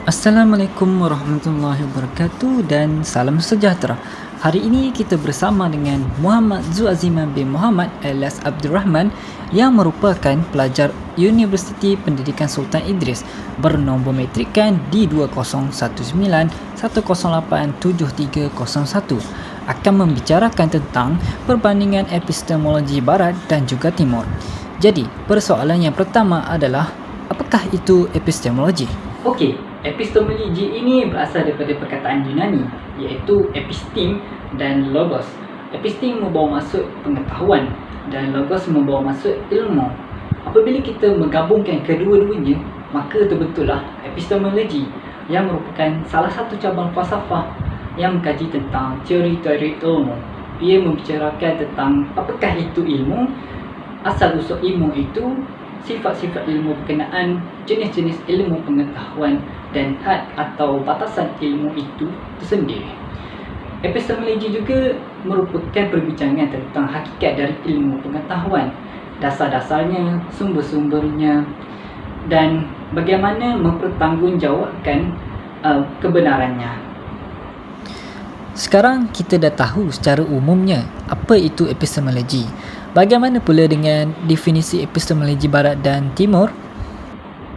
Assalamualaikum warahmatullahi wabarakatuh dan salam sejahtera. Hari ini kita bersama dengan Muhammad Zuaziman bin Muhammad alias Abdul Rahman yang merupakan pelajar Universiti Pendidikan Sultan Idris bernombor metrikan D2019108731 akan membicarakan tentang perbandingan epistemologi barat dan juga timur. Jadi, persoalan yang pertama adalah apakah itu epistemologi? Okey, epistemologi ini berasal daripada perkataan Yunani iaitu epistem dan logos. Epistem membawa maksud pengetahuan dan logos membawa maksud ilmu. Apabila kita menggabungkan kedua-duanya, maka terbentuklah epistemologi yang merupakan salah satu cabang falsafah yang mengkaji tentang teori-teori ilmu. Ia membicarakan tentang apakah itu ilmu, asal-usul ilmu itu, sifat-sifat ilmu berkenaan, jenis-jenis ilmu pengetahuan dan had atau batasan ilmu itu tersendiri. Epistemologi juga merupakan perbincangan tentang hakikat dari ilmu pengetahuan, dasar-dasarnya, sumber-sumbernya dan bagaimana mempertanggungjawabkan kebenarannya. Sekarang kita dah tahu secara umumnya apa itu epistemologi. Bagaimana pula dengan definisi epistemologi barat dan timur?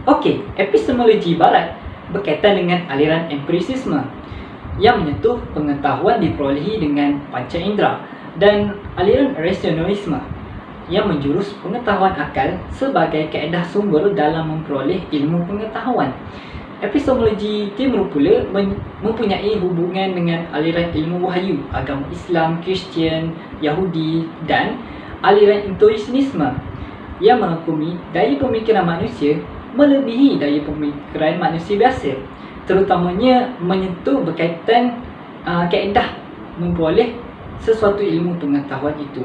Okey, epistemologi barat berkaitan dengan aliran empirisisme yang menyentuh pengetahuan diperolehi dengan panca indera dan aliran rasionalisme yang menjurus pengetahuan akal sebagai kaedah sumber dalam memperoleh ilmu pengetahuan. Epistemologi timur pula mempunyai hubungan dengan aliran ilmu wahyu, agama Islam, Kristian, Yahudi dan aliran intuisionisme yang merangkumi daya pemikiran manusia melebihi daya pemikiran manusia biasa, terutamanya menyentuh berkaitan kaedah memperoleh sesuatu ilmu pengetahuan itu.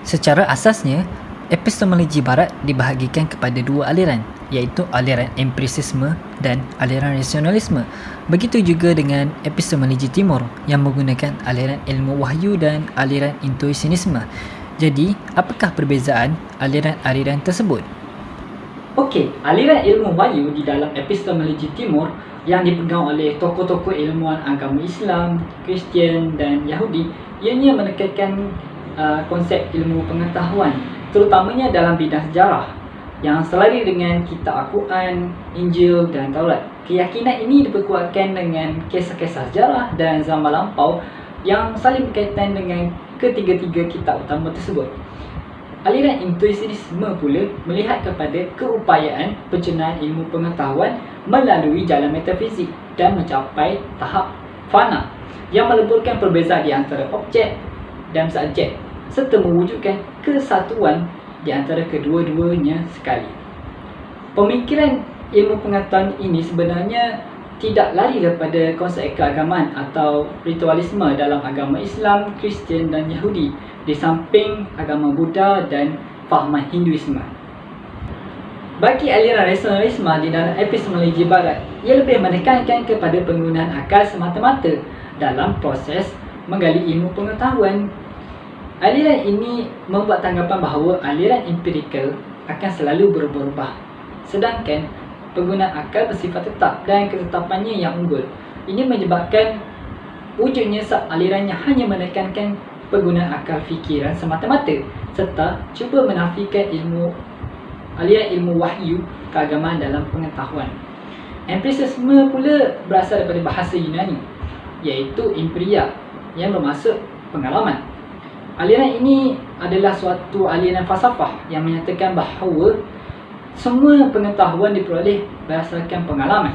Secara asasnya, epistemologi barat dibahagikan kepada dua aliran, iaitu aliran empirisisme dan aliran rasionalisme. Begitu juga dengan epistemologi timur yang menggunakan aliran ilmu wahyu dan aliran intuisionisme. Jadi, apakah perbezaan aliran-aliran tersebut? Okey, aliran ilmu wahyu di dalam epistemologi timur yang dipegang oleh tokoh-tokoh ilmuwan agama Islam, Kristian dan Yahudi, ianya menekankan konsep ilmu pengetahuan, terutamanya dalam bidang sejarah yang selari dengan kitab Al-Quran, Injil dan Taurat. Keyakinan ini diperkuatkan dengan kisah-kisah sejarah dan zaman lampau yang saling berkaitan dengan ketiga-tiga kitab utama tersebut. Aliran intuisionisme pula melihat kepada keupayaan pencernaan ilmu pengetahuan melalui jalan metafizik dan mencapai tahap fana yang meleburkan perbezaan di antara objek dan subjek serta mewujudkan kesatuan di antara kedua-duanya sekali. Pemikiran ilmu pengetahuan ini sebenarnya tidak lari daripada konsep keagamaan atau ritualisme dalam agama Islam, Kristian dan Yahudi, di samping agama Buddha dan fahaman Hinduisme. Bagi aliran rasionalisme di dalam epistemologi barat, ia lebih menekankan kepada penggunaan akal semata-mata dalam proses menggali ilmu pengetahuan. Aliran ini membuat tanggapan bahawa aliran empirikal akan selalu berubah-ubah, sedangkan penggunaan akal bersifat tetap dan ketetapannya yang unggul. Ini menyebabkan wujudnya alirannya hanya menekankan penggunaan akal fikiran semata-mata serta cuba menafikan aliran ilmu wahyu keagamaan dalam pengetahuan. Empirisisme pula berasal daripada bahasa Yunani iaitu empiria yang bermaksud pengalaman. Aliran ini adalah suatu aliran falsafah yang menyatakan bahawa semua pengetahuan diperoleh berdasarkan pengalaman.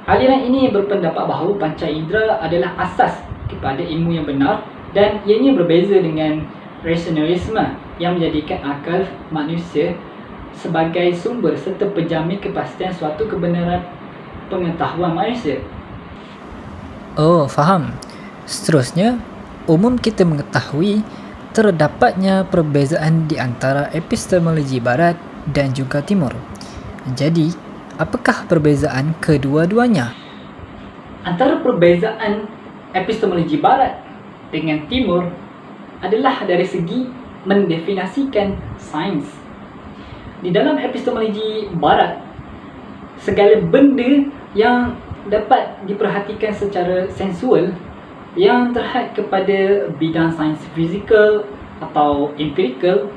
Aliran ini berpendapat bahawa panca indera adalah asas kepada ilmu yang benar dan ianya berbeza dengan rasionalisme yang menjadikan akal manusia sebagai sumber serta penjamin kepastian suatu kebenaran pengetahuan manusia. Oh, faham. Seterusnya, umum kita mengetahui terdapatnya perbezaan di antara epistemologi barat dan juga timur. Jadi, apakah perbezaan kedua-duanya? Antara perbezaan epistemologi barat dengan timur adalah dari segi mendefinisikan sains. Di dalam epistemologi barat, segala benda yang dapat diperhatikan secara sensual yang terhad kepada bidang sains fizikal atau empirikal,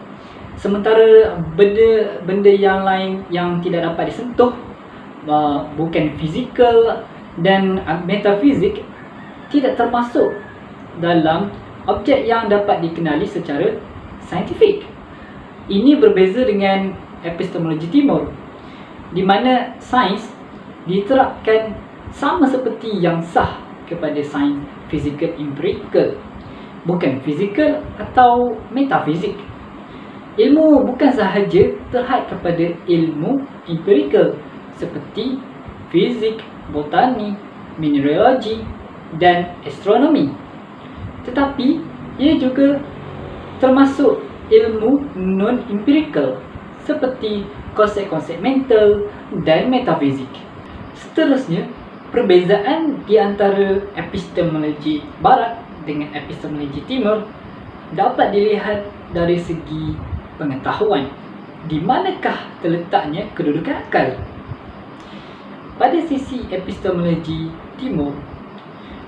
sementara benda yang lain yang tidak dapat disentuh, bukan fizikal dan metafizik, tidak termasuk dalam objek yang dapat dikenali secara saintifik. Ini berbeza dengan epistemologi timur, di mana sains diterapkan sama seperti yang sah kepada sains fizikal empirikal, bukan fizikal atau metafizik. Ilmu bukan sahaja terhad kepada ilmu empirikal seperti fizik, botani, mineralogi dan astronomi, tetapi ia juga termasuk ilmu non-empirikal seperti konsep-konsep mental dan metafizik. Seterusnya, perbezaan di antara epistemologi barat dengan epistemologi timur dapat dilihat dari segi pengetahuan. Di manakah terletaknya kedudukan akal? Pada sisi epistemologi timur,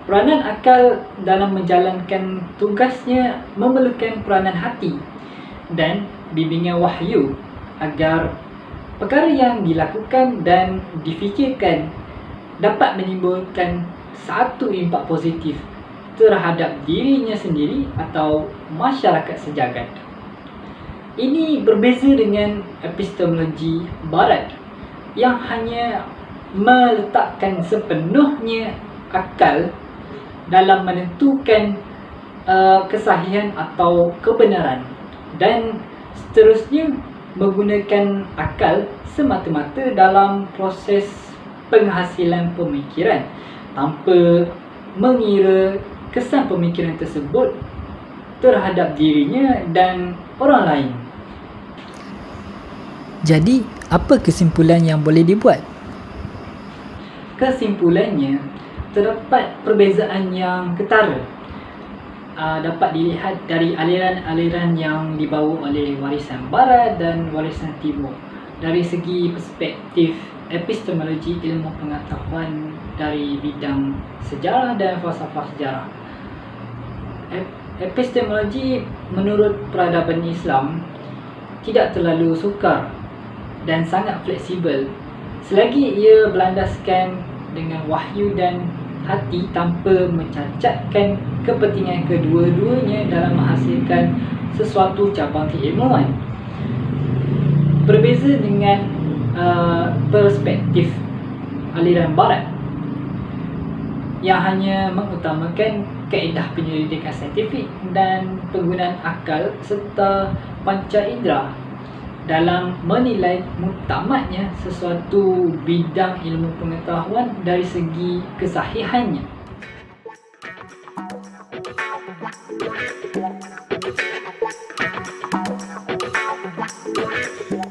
peranan akal dalam menjalankan tugasnya memerlukan peranan hati dan bimbingan wahyu agar perkara yang dilakukan dan difikirkan dapat menimbulkan satu impak positif terhadap dirinya sendiri atau masyarakat sejagat. Ini berbeza dengan epistemologi barat yang hanya meletakkan sepenuhnya akal dalam menentukan kesahihan atau kebenaran, dan seterusnya menggunakan akal semata-mata dalam proses penghasilan pemikiran tanpa mengira kesan pemikiran tersebut terhadap dirinya dan orang lain. Jadi, apa kesimpulan yang boleh dibuat? Kesimpulannya, terdapat perbezaan yang ketara dapat dilihat dari aliran-aliran yang dibawa oleh warisan barat dan warisan timur. Dari segi perspektif epistemologi, ilmu pengetahuan dari bidang sejarah dan falsafah sejarah, epistemologi menurut peradaban Islam tidak terlalu sukar dan sangat fleksibel selagi ia berlandaskan dengan wahyu dan hati tanpa mencacatkan kepentingan kedua-duanya dalam menghasilkan sesuatu cabang keilmuan. Berbeza dengan perspektif aliran barat yang hanya mengutamakan kaedah penyelidikan saintifik dan penggunaan akal serta panca indera dalam menilai muktamadnya sesuatu bidang ilmu pengetahuan dari segi kesahihannya.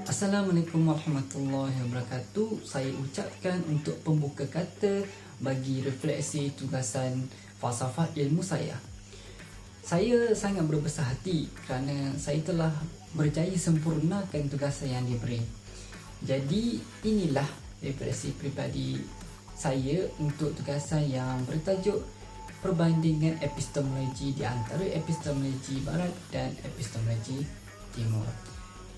Assalamualaikum warahmatullahi wabarakatuh. Saya ucapkan untuk pembuka kata bagi refleksi tugasan falsafah ilmu saya. Saya sangat berbesar hati kerana saya telah berjaya sempurnakan tugasan yang diberi. Jadi inilah refleksi peribadi saya untuk tugasan yang bertajuk perbandingan epistemologi di antara epistemologi barat dan epistemologi timur.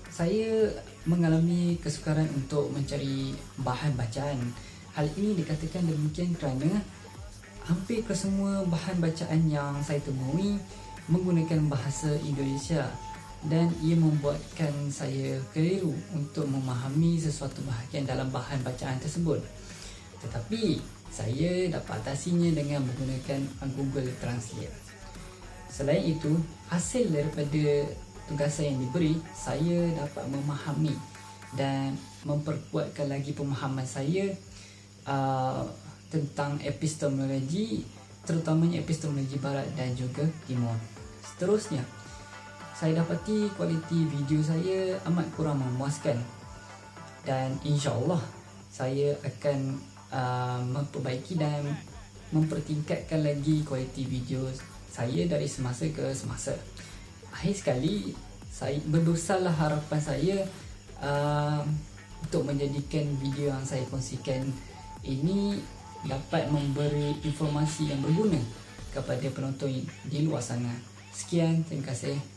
Saya mengalami kesukaran untuk mencari bahan bacaan. Hal ini dikatakan demikian kerana hampir kesemua bahan bacaan yang saya temui menggunakan bahasa Indonesia, dan ia membuatkan saya keliru untuk memahami sesuatu bahagian dalam bahan bacaan tersebut. Tetapi saya dapat atasinya dengan menggunakan Google Translate. Selain itu, hasil daripada tugasan yang diberi, saya dapat memahami dan memperkuatkan lagi pemahaman saya tentang epistemologi, terutamanya epistemologi barat dan juga timur. Seterusnya, saya dapati kualiti video saya amat kurang memuaskan, dan insya-Allah saya akan memperbaiki dan mempertingkatkan lagi kualiti video saya dari semasa ke semasa. Akhir sekali, saya berdosalah harapan saya untuk menjadikan video yang saya kongsikan ini dapat memberi informasi yang berguna kepada penonton di luar sana. Sekian, terima kasih.